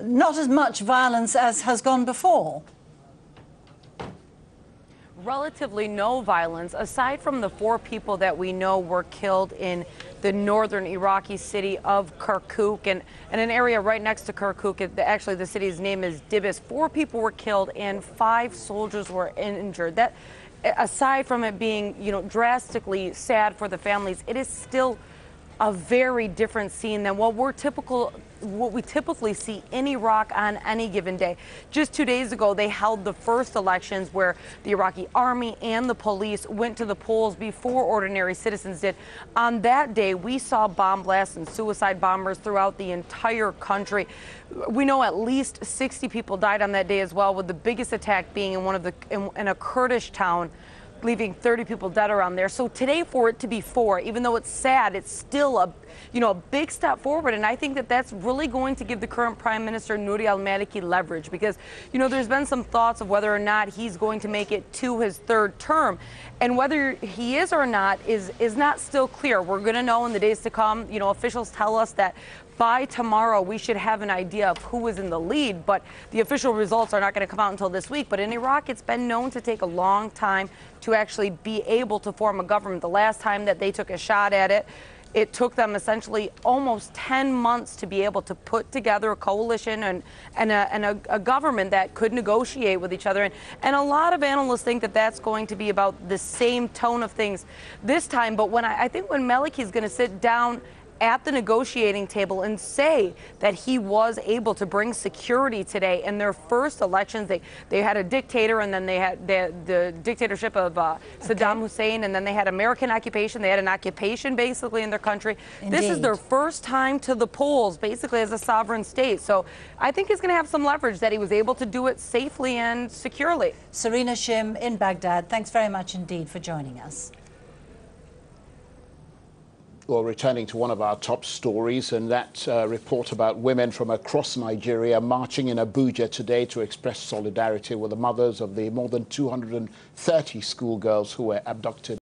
not as much violence as has gone before. Relatively no violence, aside from the 4 people that we know were killed in the northern Iraqi city of Kirkuk, and an area right next to Kirkuk. Actually, the city's name is Dibis. 4 people were killed and 5 soldiers were injured. That, aside from it being, drastically sad for the families, it is still a very different scene than what we typically see in Iraq on any given day. Just 2 days ago, they held the first elections where the Iraqi army and the police went to the polls before ordinary citizens did. On that day, we saw bomb blasts and suicide bombers throughout the entire country. We know at least 60 people died on that day as well, with the biggest attack being in a Kurdish town, leaving 30 people dead around there. So today, for it to be 4, even though it's sad, it's still a big step forward. And I think that that's really going to give the current Prime Minister Nouri al-Maliki leverage, because, there's been some thoughts of whether or not he's going to make it to his 3rd term. And whether he is or not is not still clear. We're going to know in the days to come. Officials tell us that by tomorrow we should have an idea of who is in the lead, but the official results are not going to come out until this week. But in Iraq, it's been known to take a long time to actually be able to form a government. The last time that they took a shot at it, it took them essentially almost 10 months to be able to put together a coalition and a government that could negotiate with each other. And a lot of analysts think that that's going to be about the same tone of things this time. But I think when Maliki is going to sit down at the negotiating table and say that he was able to bring security today in their first elections. They had a dictator, and then they had the dictatorship of Saddam Hussein, and then they had American occupation. They had an occupation basically in their country. Indeed. This is their first time to the polls basically as a sovereign state. So I think he's going to have some leverage that he was able to do it safely and securely. Serena, Shim in Baghdad, thanks very much indeed for joining us. Well, returning to one of our top stories, and that report about women from across Nigeria marching in Abuja today to express solidarity with the mothers of the more than 230 schoolgirls who were abducted.